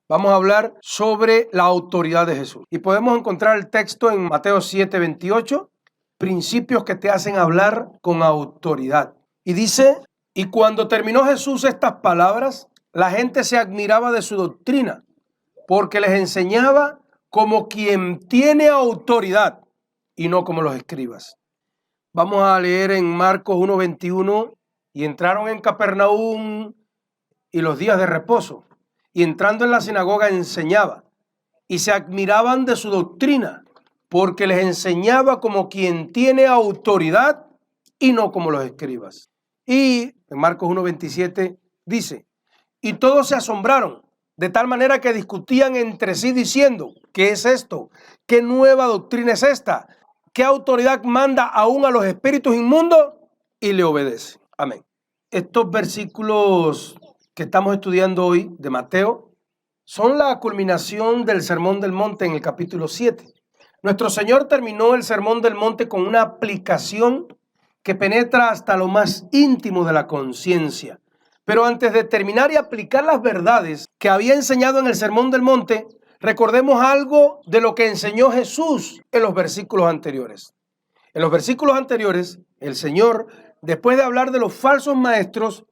Vamos a hablar sobre la autoridad de Jesús. Y podemos encontrar el texto en Mateo 7:28, principios que te hacen hablar con autoridad. Y dice, y cuando terminó Jesús estas palabras, la gente se admiraba de su doctrina, porque les enseñaba como quien tiene autoridad y no como los escribas. Vamos a leer en Marcos 1:21, y entraron en Capernaum y los días de reposo, y entrando en la sinagoga enseñaba, y se admiraban de su doctrina, porque les enseñaba como quien tiene autoridad y no como los escribas. Y en Marcos 1:27 dice, y todos se asombraron, de tal manera que discutían entre sí diciendo, ¿qué es esto? ¿Qué nueva doctrina es esta? ¿Qué autoridad manda aún a los espíritus inmundos? Y le obedece. Amén. Estos versículos que estamos estudiando hoy de Mateo son la culminación del Sermón del Monte en el capítulo 7. Nuestro Señor terminó el Sermón del Monte con una aplicación que penetra hasta lo más íntimo de la conciencia. Pero antes de terminar y aplicar las verdades que había enseñado en el Sermón del Monte, recordemos algo de lo que enseñó Jesús en los versículos anteriores. En los versículos anteriores, el Señor, después de hablar de los falsos maestros,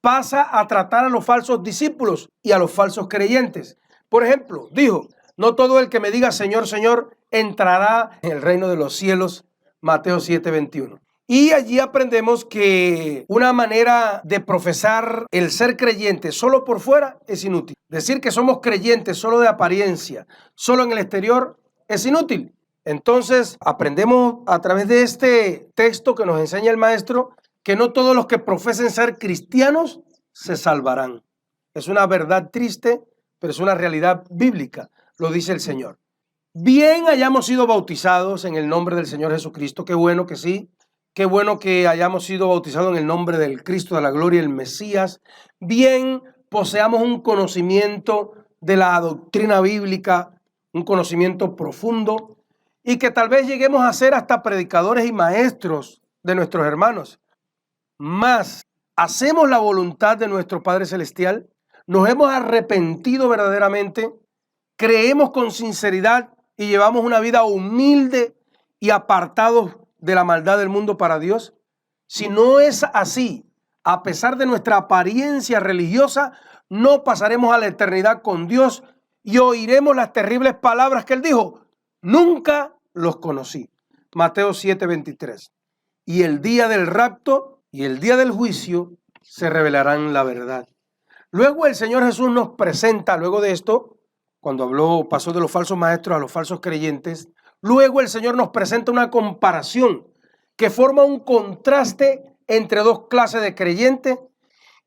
pasa a tratar a los falsos discípulos y a los falsos creyentes. Por ejemplo, dijo, no todo el que me diga Señor, Señor, entrará en el reino de los cielos, Mateo 7:21. Y allí aprendemos que una manera de profesar el ser creyente solo por fuera es inútil. Decir que somos creyentes solo de apariencia, solo en el exterior, es inútil. Entonces aprendemos a través de este texto que nos enseña el maestro que no todos los que profesen ser cristianos se salvarán. Es una verdad triste, pero es una realidad bíblica, lo dice el Señor. Bien hayamos sido bautizados en el nombre del Señor Jesucristo, qué bueno que sí, qué bueno que hayamos sido bautizados en el nombre del Cristo de la gloria, el Mesías. Bien poseamos un conocimiento de la doctrina bíblica, un conocimiento profundo, y que tal vez lleguemos a ser hasta predicadores y maestros de nuestros hermanos. Mas, ¿hacemos la voluntad de nuestro Padre Celestial? ¿Nos hemos arrepentido verdaderamente? ¿Creemos con sinceridad y llevamos una vida humilde y apartados de la maldad del mundo para Dios? Si no es así, a pesar de nuestra apariencia religiosa, no pasaremos a la eternidad con Dios y oiremos las terribles palabras que Él dijo, nunca los conocí. Mateo 7:23. Y el día del rapto y el día del juicio se revelarán la verdad. Luego el Señor Jesús nos presenta, luego de esto, cuando pasó de los falsos maestros a los falsos creyentes, luego el Señor nos presenta una comparación que forma un contraste entre dos clases de creyentes.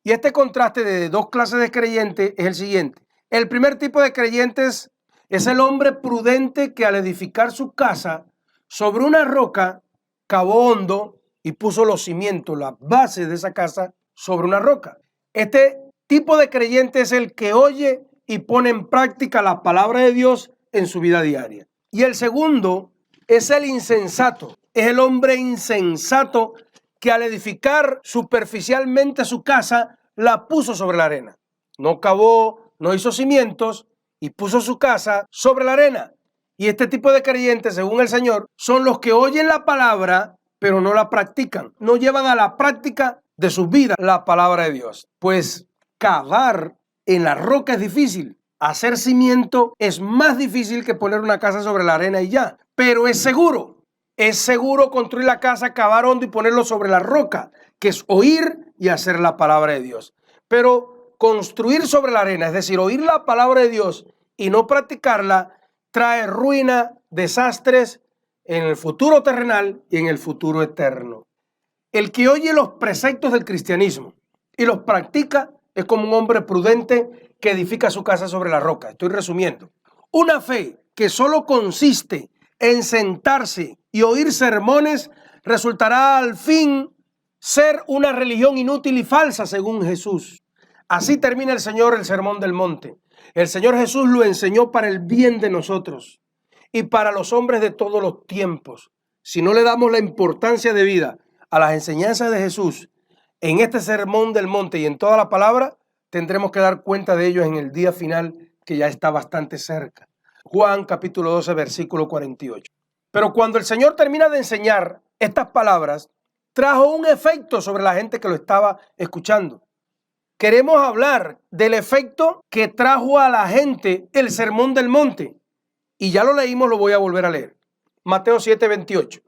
Y este contraste de dos clases de creyentes es el siguiente. El primer tipo de creyentes es el hombre prudente que al edificar su casa sobre una roca cavó hondo y puso los cimientos, las bases de esa casa sobre una roca. Este tipo de creyente es el que oye y pone en práctica la palabra de Dios en su vida diaria. Y el segundo es el insensato, es el hombre insensato que al edificar superficialmente su casa, la puso sobre la arena. No cavó, no hizo cimientos y puso su casa sobre la arena. Y este tipo de creyentes, según el Señor, son los que oyen la palabra, pero no la practican. No llevan a la práctica de su vida la palabra de Dios. Pues cavar en la roca es difícil. Hacer cimiento es más difícil que poner una casa sobre la arena y ya. Pero es seguro. Es seguro construir la casa, cavar hondo y ponerlo sobre la roca, que es oír y hacer la palabra de Dios. Pero construir sobre la arena, es decir, oír la palabra de Dios y no practicarla, trae ruina, desastres en el futuro terrenal y en el futuro eterno. El que oye los preceptos del cristianismo y los practica es como un hombre prudente que edifica su casa sobre la roca. Estoy resumiendo. Una fe que solo consiste en sentarse y oír sermones resultará al fin ser una religión inútil y falsa según Jesús. Así termina el Señor el Sermón del Monte. El Señor Jesús lo enseñó para el bien de nosotros y para los hombres de todos los tiempos. Si no le damos la importancia de vida a las enseñanzas de Jesús en este Sermón del Monte y en toda la palabra, tendremos que dar cuenta de ellos en el día final que ya está bastante cerca. Juan capítulo 12, versículo 48. Pero cuando el Señor termina de enseñar estas palabras, trajo un efecto sobre la gente que lo estaba escuchando. Queremos hablar del efecto que trajo a la gente el Sermón del Monte. Y ya lo leímos, lo voy a volver a leer. Mateo 7, 28.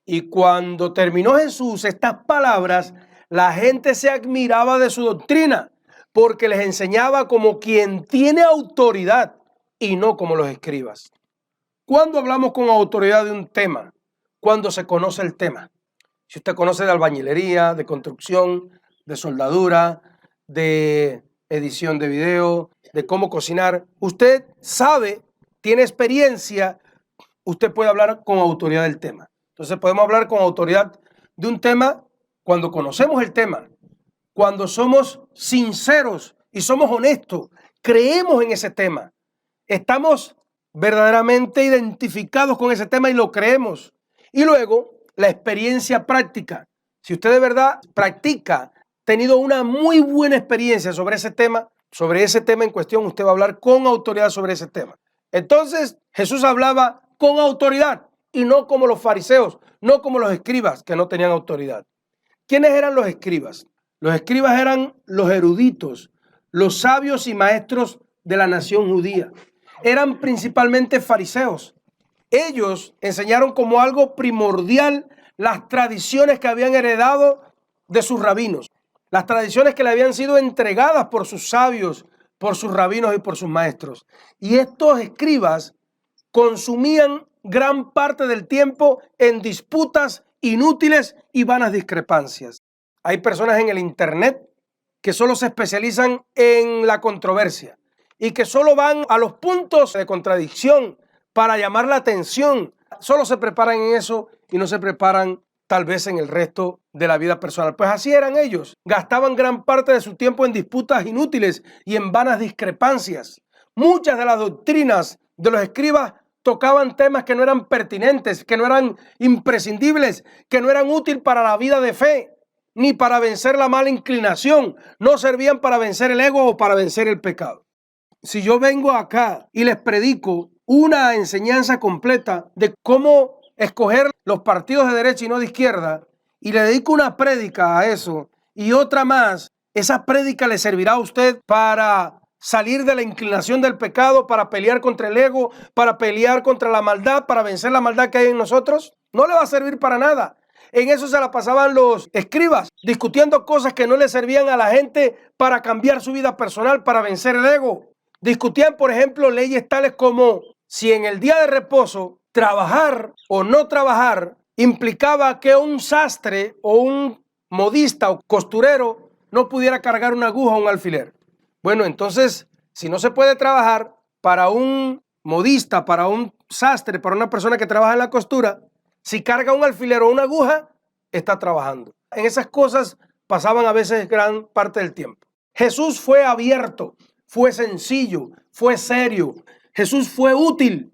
Y cuando terminó Jesús estas palabras, la gente se admiraba de su doctrina, porque les enseñaba como quien tiene autoridad y no como los escribas. ¿Cuándo hablamos con autoridad de un tema? Cuando se conoce el tema. Si usted conoce de albañilería, de construcción, de soldadura, de edición de video, de cómo cocinar, usted sabe, tiene experiencia, usted puede hablar con autoridad del tema. Entonces podemos hablar con autoridad de un tema cuando conocemos el tema, cuando somos sinceros y somos honestos, creemos en ese tema, estamos verdaderamente identificados con ese tema y lo creemos. Y luego la experiencia práctica. Si usted de verdad practica, tenido una muy buena experiencia sobre ese tema en cuestión, usted va a hablar con autoridad sobre ese tema. Entonces Jesús hablaba con autoridad y no como los fariseos, no como los escribas que no tenían autoridad. ¿Quiénes eran los escribas? Los escribas eran los eruditos, los sabios y maestros de la nación judía. Eran principalmente fariseos. Ellos enseñaron como algo primordial las tradiciones que habían heredado de sus rabinos, las tradiciones que le habían sido entregadas por sus sabios, por sus rabinos y por sus maestros. Y estos escribas consumían gran parte del tiempo en disputas inútiles y vanas discrepancias. Hay personas en el internet que solo se especializan en la controversia y que solo van a los puntos de contradicción para llamar la atención. Solo se preparan en eso y no se preparan tal vez en el resto de la vida personal. Pues así eran ellos. Gastaban gran parte de su tiempo en disputas inútiles y en vanas discrepancias. Muchas de las doctrinas de los escribas tocaban temas que no eran pertinentes, que no eran imprescindibles, que no eran útiles para la vida de fe, ni para vencer la mala inclinación. No servían para vencer el ego o para vencer el pecado. Si yo vengo acá y les predico una enseñanza completa de cómo escoger los partidos de derecha y no de izquierda, y le dedico una prédica a eso y otra más, esa prédica le servirá a usted para salir de la inclinación del pecado, para pelear contra el ego, para pelear contra la maldad, para vencer la maldad que hay en nosotros. No le va a servir para nada. En eso se la pasaban los escribas, discutiendo cosas que no le servían a la gente para cambiar su vida personal, para vencer el ego. Discutían, por ejemplo, leyes tales como si en el día de reposo trabajar o no trabajar implicaba que un sastre o un modista o costurero no pudiera cargar una aguja o un alfiler. Bueno, entonces, si no se puede trabajar para un modista, para un sastre, para una persona que trabaja en la costura, si carga un alfiler o una aguja, está trabajando. En esas cosas pasaban a veces gran parte del tiempo. Jesús fue abierto, fue sencillo, fue serio. Jesús fue útil,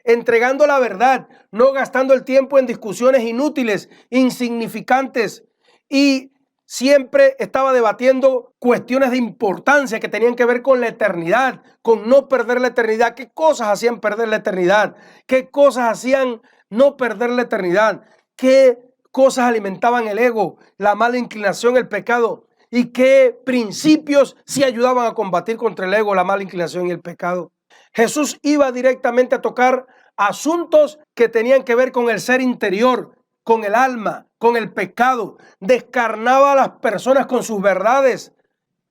entregando la verdad, no gastando el tiempo en discusiones inútiles, insignificantes, y siempre estaba debatiendo cuestiones de importancia que tenían que ver con la eternidad, con no perder la eternidad. ¿Qué cosas hacían perder la eternidad? ¿Qué cosas hacían no perder la eternidad? ¿Qué cosas alimentaban el ego, la mala inclinación, el pecado? ¿Y qué principios sí ayudaban a combatir contra el ego, la mala inclinación y el pecado? Jesús iba directamente a tocar asuntos que tenían que ver con el ser interior, con el alma, con el pecado. Descarnaba a las personas con sus verdades.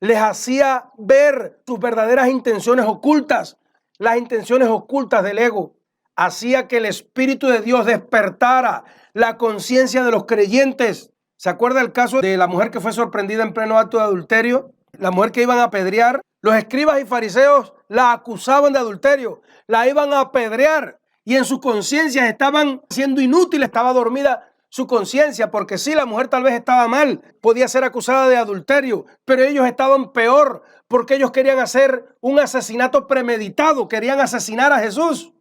Les hacía ver sus verdaderas intenciones ocultas, las intenciones ocultas del ego. Hacía que el Espíritu de Dios despertara la conciencia de los creyentes. ¿Se acuerda el caso de la mujer que fue sorprendida en pleno acto de adulterio? La mujer que iban a apedrear. Los escribas y fariseos la acusaban de adulterio, la iban a apedrear y en su conciencia estaban siendo inútiles, estaba dormida su conciencia, porque sí, la mujer tal vez estaba mal, podía ser acusada de adulterio, pero ellos estaban peor, porque ellos querían hacer un asesinato premeditado, querían asesinar a Jesús.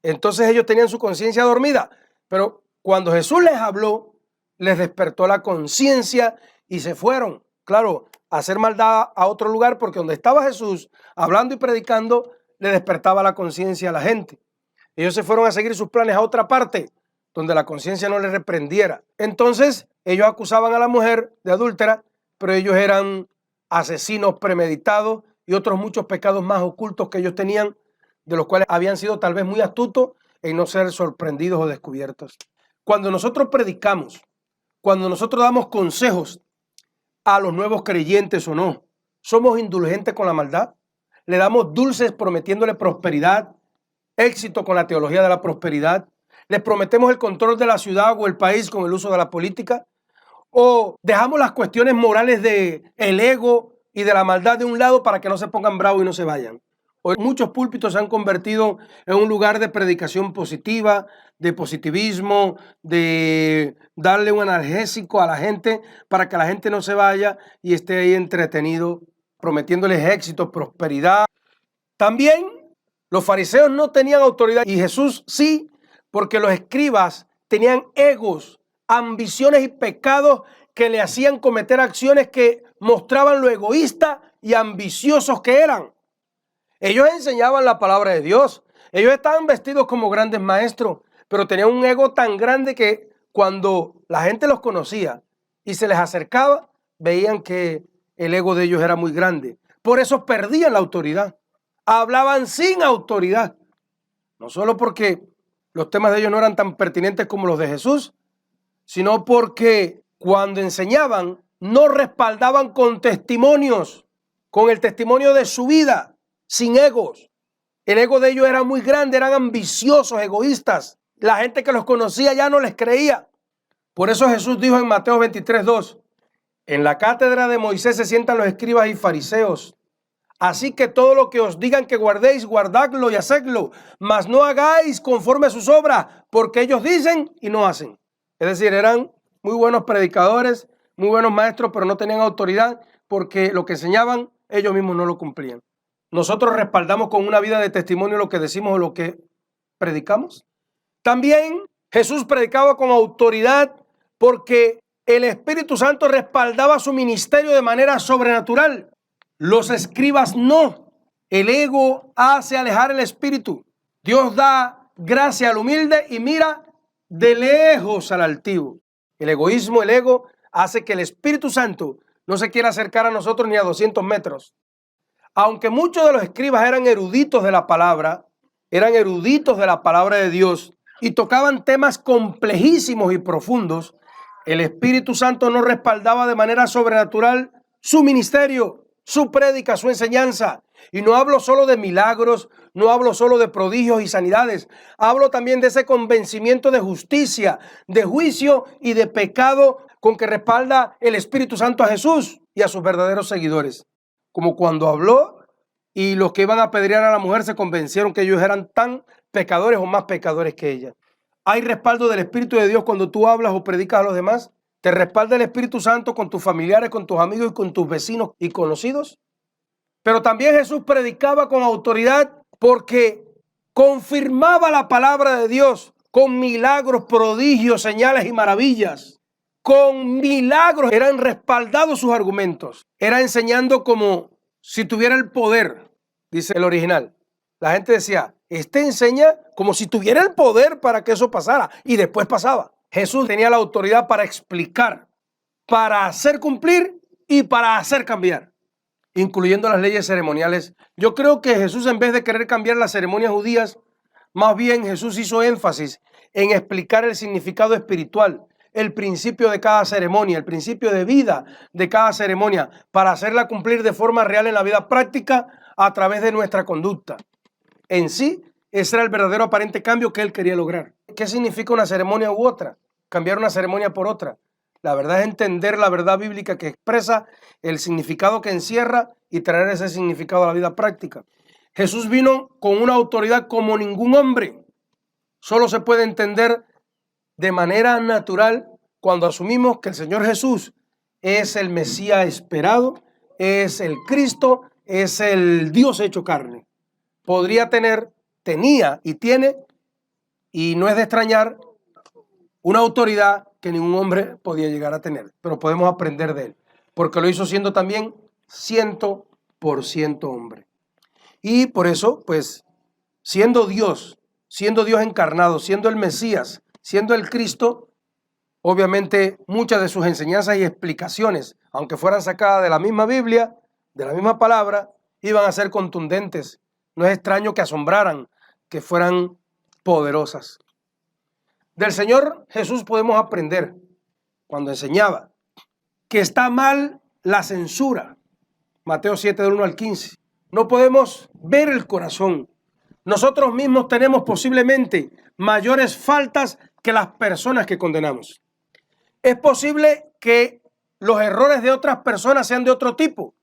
Entonces ellos tenían su conciencia dormida, pero cuando Jesús les habló, les despertó la conciencia y se fueron, claro, a hacer maldad a otro lugar, porque donde estaba Jesús hablando y predicando, le despertaba la conciencia a la gente. Ellos se fueron a seguir sus planes a otra parte, donde la conciencia no les reprendiera. Entonces, ellos acusaban a la mujer de adúltera, pero ellos eran asesinos premeditados y otros muchos pecados más ocultos que ellos tenían, de los cuales habían sido tal vez muy astutos en no ser sorprendidos o descubiertos. Cuando nosotros predicamos, cuando nosotros damos consejos a los nuevos creyentes o no, ¿somos indulgentes con la maldad? ¿Le damos dulces prometiéndole prosperidad, éxito con la teología de la prosperidad? ¿Les prometemos el control de la ciudad o el país con el uso de la política? ¿O dejamos las cuestiones morales del ego y de la maldad de un lado para que no se pongan bravos y no se vayan? Hoy muchos púlpitos se han convertido en un lugar de predicación positiva, de positivismo, de darle un analgésico a la gente para que la gente no se vaya y esté ahí entretenido, prometiéndoles éxito, prosperidad. También los fariseos no tenían autoridad y Jesús sí, porque los escribas tenían egos, ambiciones y pecados que le hacían cometer acciones que mostraban lo egoísta y ambiciosos que eran. Ellos enseñaban la palabra de Dios, ellos estaban vestidos como grandes maestros, pero tenían un ego tan grande que cuando la gente los conocía y se les acercaba, veían que el ego de ellos era muy grande. Por eso perdían la autoridad, hablaban sin autoridad, no solo porque los temas de ellos no eran tan pertinentes como los de Jesús, sino porque cuando enseñaban no respaldaban con testimonios, con el testimonio de su vida, sin egos. El ego de ellos era muy grande, eran ambiciosos, egoístas. La gente que los conocía ya no les creía. Por eso Jesús dijo en Mateo 23:2, en la cátedra de Moisés se sientan los escribas y fariseos. Así que todo lo que os digan que guardéis, guardadlo y hacedlo, mas no hagáis conforme a sus obras, porque ellos dicen y no hacen. Es decir, eran muy buenos predicadores, muy buenos maestros, pero no tenían autoridad porque lo que enseñaban ellos mismos no lo cumplían. ¿Nosotros respaldamos con una vida de testimonio lo que decimos o lo que predicamos? También Jesús predicaba con autoridad porque el Espíritu Santo respaldaba su ministerio de manera sobrenatural. Los escribas no. El ego hace alejar el espíritu. Dios da gracia al humilde y mira de lejos al altivo. El egoísmo, el ego, hace que el Espíritu Santo no se quiera acercar a nosotros ni a 200 metros. Aunque muchos de los escribas eran eruditos de la palabra de Dios y tocaban temas complejísimos y profundos, el Espíritu Santo no respaldaba de manera sobrenatural su ministerio, su prédica, su enseñanza. Y no hablo solo de milagros, no hablo solo de prodigios y sanidades, hablo también de ese convencimiento de justicia, de juicio y de pecado con que respalda el Espíritu Santo a Jesús y a sus verdaderos seguidores. Como cuando habló y los que iban a apedrear a la mujer se convencieron que ellos eran tan pecadores o más pecadores que ella. ¿Hay respaldo del Espíritu de Dios cuando tú hablas o predicas a los demás? ¿Te respalda el Espíritu Santo con tus familiares, con tus amigos y con tus vecinos y conocidos? Pero también Jesús predicaba con autoridad porque confirmaba la palabra de Dios con milagros, prodigios, señales y maravillas. Con milagros eran respaldados sus argumentos. Era enseñando como si tuviera el poder, dice el original. La gente decía, este enseña como si tuviera el poder para que eso pasara. Y después pasaba. Jesús tenía la autoridad para explicar, para hacer cumplir y para hacer cambiar, incluyendo las leyes ceremoniales. Yo creo que Jesús, en vez de querer cambiar las ceremonias judías, más bien Jesús hizo énfasis en explicar el significado espiritual, el principio de cada ceremonia, el principio de vida de cada ceremonia, para hacerla cumplir de forma real en la vida práctica a través de nuestra conducta. En sí, ese era el verdadero aparente cambio que él quería lograr. ¿Qué significa una ceremonia u otra? Cambiar una ceremonia por otra. La verdad es entender la verdad bíblica que expresa el significado que encierra y traer ese significado a la vida práctica. Jesús vino con una autoridad como ningún hombre. Solo se puede entender de manera natural cuando asumimos que el Señor Jesús es el Mesías esperado, es el Cristo, es el Dios hecho carne. Tenía y tiene, y no es de extrañar, una autoridad que ningún hombre podía llegar a tener, pero podemos aprender de él, porque lo hizo siendo también 100% hombre. Y por eso, pues, siendo Dios encarnado, siendo el Mesías, siendo el Cristo, obviamente muchas de sus enseñanzas y explicaciones, aunque fueran sacadas de la misma Biblia, de la misma palabra, iban a ser contundentes. No es extraño que asombraran, que fueran poderosas. Del Señor Jesús podemos aprender, cuando enseñaba, que está mal la censura. Mateo 7, del 1 al 15. No podemos ver el corazón. Nosotros mismos tenemos posiblemente mayores faltas que las personas que condenamos. Es posible que los errores de otras personas sean de otro tipo,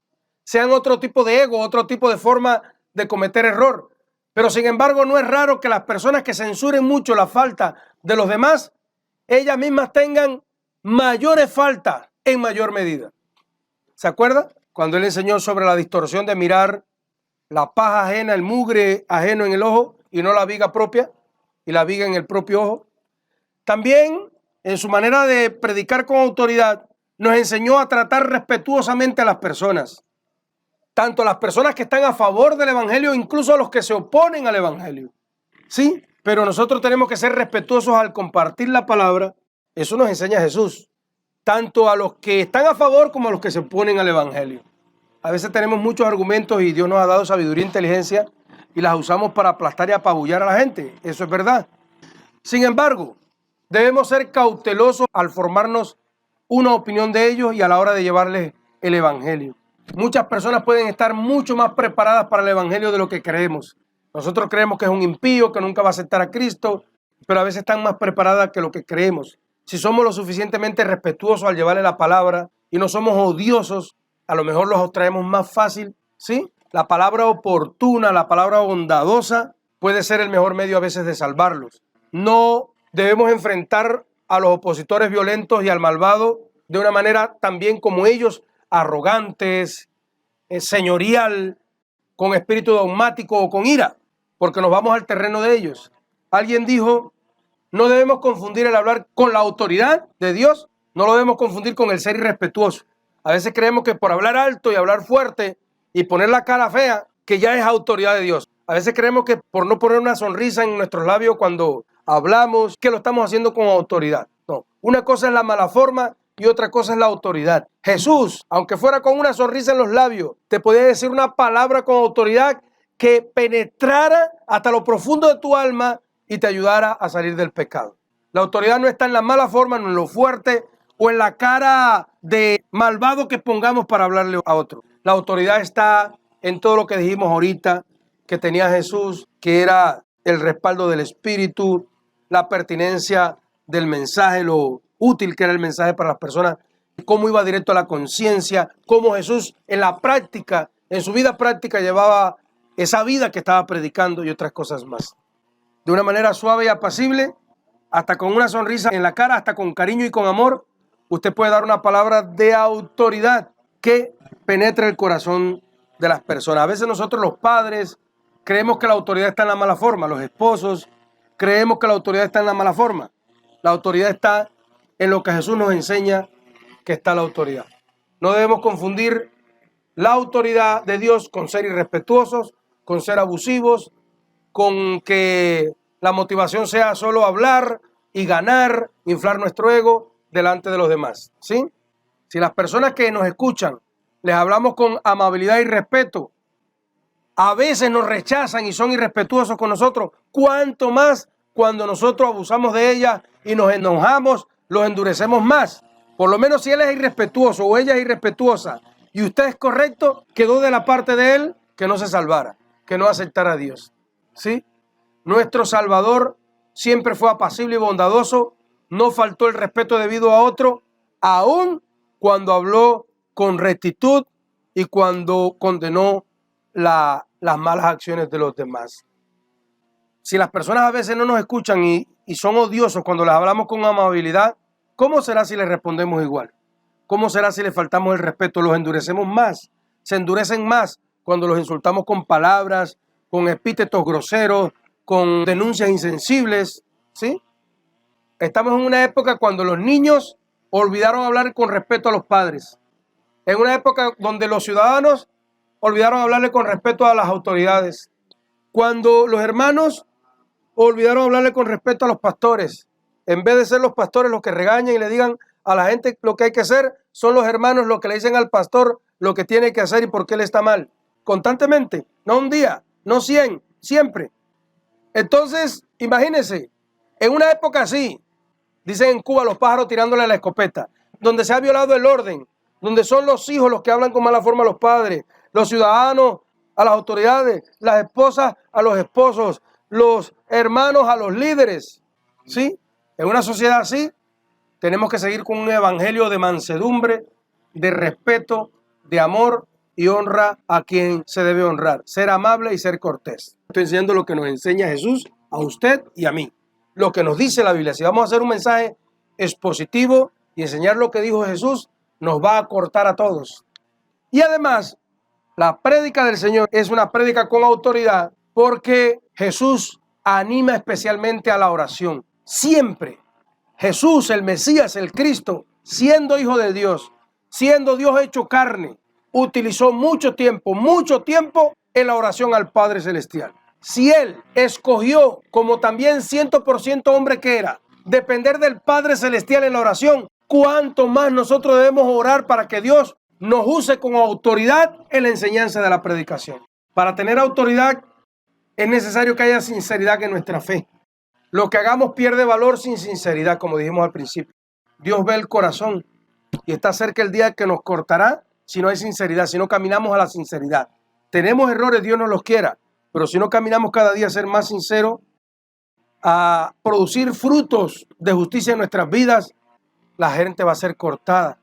sean otro tipo de ego, otro tipo de forma de cometer error. Pero sin embargo no es raro que las personas que censuren mucho la falta de los demás, ellas mismas tengan mayores faltas en mayor medida. ¿Se acuerda? Cuando él enseñó sobre la distorsión de mirar la paja ajena, el mugre ajeno en el ojo y no la viga propia y la viga en el propio ojo. También en su manera de predicar con autoridad nos enseñó a tratar respetuosamente a las personas, tanto a las personas que están a favor del evangelio, incluso a los que se oponen al evangelio. Sí, pero nosotros tenemos que ser respetuosos al compartir la palabra. Eso nos enseña Jesús, tanto a los que están a favor como a los que se oponen al evangelio. A veces tenemos muchos argumentos y Dios nos ha dado sabiduría e inteligencia y las usamos para aplastar y apabullar a la gente. Eso es verdad. Sin embargo, debemos ser cautelosos al formarnos una opinión de ellos y a la hora de llevarles el evangelio. Muchas personas pueden estar mucho más preparadas para el evangelio de lo que creemos. Nosotros creemos que es un impío, que nunca va a aceptar a Cristo, pero a veces están más preparadas que lo que creemos. Si somos lo suficientemente respetuosos al llevarle la palabra y no somos odiosos, a lo mejor los traemos más fácil, ¿sí? La palabra oportuna, la palabra bondadosa puede ser el mejor medio a veces de salvarlos. No debemos enfrentar a los opositores violentos y al malvado de una manera también como ellos, arrogantes, señorial, con espíritu dogmático o con ira, porque nos vamos al terreno de ellos. Alguien dijo, no debemos confundir el hablar con la autoridad de Dios, no lo debemos confundir con el ser irrespetuoso. A veces creemos que por hablar alto y hablar fuerte y poner la cara fea, que ya es autoridad de Dios. A veces creemos que por no poner una sonrisa en nuestros labios cuando hablamos, que lo estamos haciendo con autoridad. No, una cosa es la mala forma y otra cosa es la autoridad. Jesús, aunque fuera con una sonrisa en los labios, te podía decir una palabra con autoridad que penetrara hasta lo profundo de tu alma y te ayudara a salir del pecado. La autoridad no está en la mala forma, no en lo fuerte o en la cara de malvado que pongamos para hablarle a otro. La autoridad está en todo lo que dijimos ahorita, que tenía Jesús, que era el respaldo del Espíritu, la pertinencia del mensaje, lo útil que era el mensaje para las personas, cómo iba directo a la conciencia, cómo Jesús en la práctica, en su vida práctica llevaba esa vida que estaba predicando y otras cosas más. De una manera suave y apacible, hasta con una sonrisa en la cara, hasta con cariño y con amor, usted puede dar una palabra de autoridad que penetre el corazón de las personas. A veces nosotros los padres creemos que la autoridad está en la mala forma. Los esposos creemos que la autoridad está en la mala forma. La autoridad está en lo que Jesús nos enseña que está la autoridad. No debemos confundir la autoridad de Dios con ser irrespetuosos, con ser abusivos, con que la motivación sea solo hablar y ganar, inflar nuestro ego delante de los demás, ¿sí? Si las personas que nos escuchan les hablamos con amabilidad y respeto, a veces nos rechazan y son irrespetuosos con nosotros, cuánto más cuando nosotros abusamos de ellas y nos enojamos, los endurecemos más. Por lo menos si él es irrespetuoso o ella es irrespetuosa y usted es correcto, quedó de la parte de él que no se salvara, que no aceptara a Dios, ¿sí? Nuestro Salvador siempre fue apacible y bondadoso, no faltó el respeto debido a otro, aun cuando habló con rectitud y cuando condenó las malas acciones de los demás. Si las personas a veces no nos escuchan y son odiosos cuando les hablamos con amabilidad, ¿cómo será si les respondemos igual? ¿Cómo será si les faltamos el respeto? Los endurecemos más, se endurecen más cuando los insultamos con palabras, con epítetos groseros, con denuncias insensibles, ¿sí? Estamos en una época cuando los niños olvidaron hablar con respeto a los padres. En una época donde los ciudadanos olvidaron hablarle con respeto a las autoridades. Cuando los hermanos olvidaron hablarle con respeto a los pastores. En vez de ser los pastores los que regañan y le digan a la gente lo que hay que hacer, son los hermanos los que le dicen al pastor lo que tiene que hacer y por qué él está mal. Constantemente, no un día, no 100, siempre. Entonces, imagínense, en una época así, dicen en Cuba los pájaros tirándole la escopeta, donde se ha violado el orden, donde son los hijos los que hablan con mala forma a los padres, los ciudadanos a las autoridades, las esposas a los esposos, los hermanos a los líderes, ¿sí? En una sociedad así, tenemos que seguir con un evangelio de mansedumbre, de respeto, de amor y honra a quien se debe honrar. Ser amable y ser cortés. Estoy enseñando lo que nos enseña Jesús a usted y a mí. Lo que nos dice la Biblia. Si vamos a hacer un mensaje expositivo y enseñar lo que dijo Jesús, nos va a cortar a todos. Y además, la prédica del Señor es una prédica con autoridad porque Jesús anima especialmente a la oración. Siempre Jesús, el Mesías, el Cristo, siendo hijo de Dios, siendo Dios hecho carne, utilizó mucho tiempo en la oración al Padre Celestial. Si Él escogió, como también 100% hombre que era, depender del Padre Celestial en la oración, ¿cuánto más nosotros debemos orar para que Dios nos use con autoridad en la enseñanza de la predicación? Para tener autoridad es necesario que haya sinceridad en nuestra fe. Lo que hagamos pierde valor sin sinceridad, como dijimos al principio. Dios ve el corazón y está cerca el día que nos cortará si no hay sinceridad, si no caminamos a la sinceridad. Tenemos errores, Dios nos los quiera, pero si no caminamos cada día a ser más sinceros, a producir frutos de justicia en nuestras vidas, la gente va a ser cortada.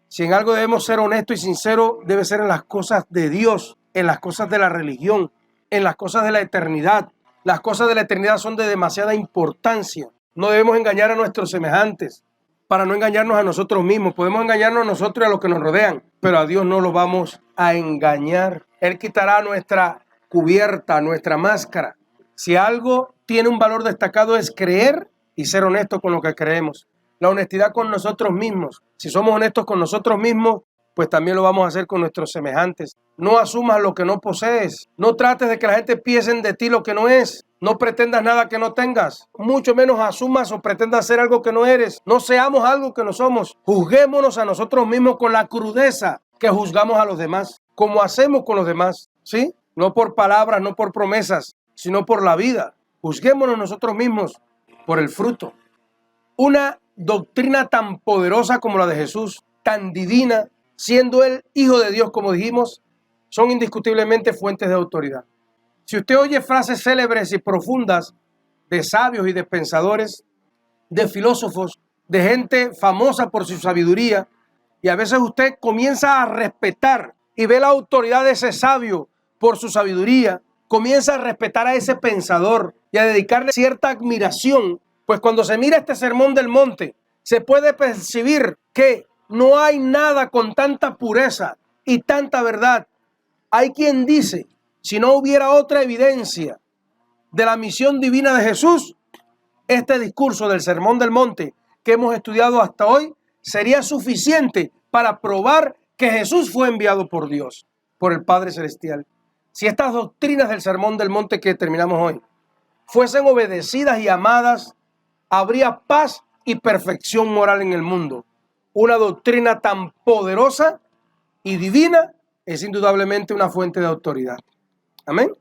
Si en algo debemos ser honestos y sinceros, debe ser en las cosas de Dios, en las cosas de la religión, en las cosas de la eternidad. Las cosas de la eternidad son de demasiada importancia. No debemos engañar a nuestros semejantes para no engañarnos a nosotros mismos. Podemos engañarnos a nosotros y a los que nos rodean, pero a Dios no lo vamos a engañar. Él quitará nuestra cubierta, nuestra máscara. Si algo tiene un valor destacado es creer y ser honesto con lo que creemos. La honestidad con nosotros mismos. Si somos honestos con nosotros mismos, pues también lo vamos a hacer con nuestros semejantes. No asumas lo que no posees. No trates de que la gente piense de ti lo que no es. No pretendas nada que no tengas. Mucho menos asumas o pretendas ser algo que no eres. No seamos algo que no somos. Juzguémonos a nosotros mismos con la crudeza que juzgamos a los demás, como hacemos con los demás, ¿sí? No por palabras, no por promesas, sino por la vida. Juzguémonos nosotros mismos por el fruto. Una doctrina tan poderosa como la de Jesús, tan divina, siendo Él hijo de Dios, como dijimos, son indiscutiblemente fuentes de autoridad. Si usted oye frases célebres y profundas de sabios y de pensadores, de filósofos, de gente famosa por su sabiduría, y a veces usted comienza a respetar y ve la autoridad de ese sabio por su sabiduría, comienza a respetar a ese pensador y a dedicarle cierta admiración, pues cuando se mira este sermón del monte, se puede percibir que no hay nada con tanta pureza y tanta verdad. Hay quien dice, si no hubiera otra evidencia de la misión divina de Jesús, este discurso del Sermón del Monte que hemos estudiado hasta hoy sería suficiente para probar que Jesús fue enviado por Dios, por el Padre Celestial. Si estas doctrinas del Sermón del Monte que terminamos hoy fuesen obedecidas y amadas, habría paz y perfección moral en el mundo. Una doctrina tan poderosa y divina es indudablemente una fuente de autoridad. Amén.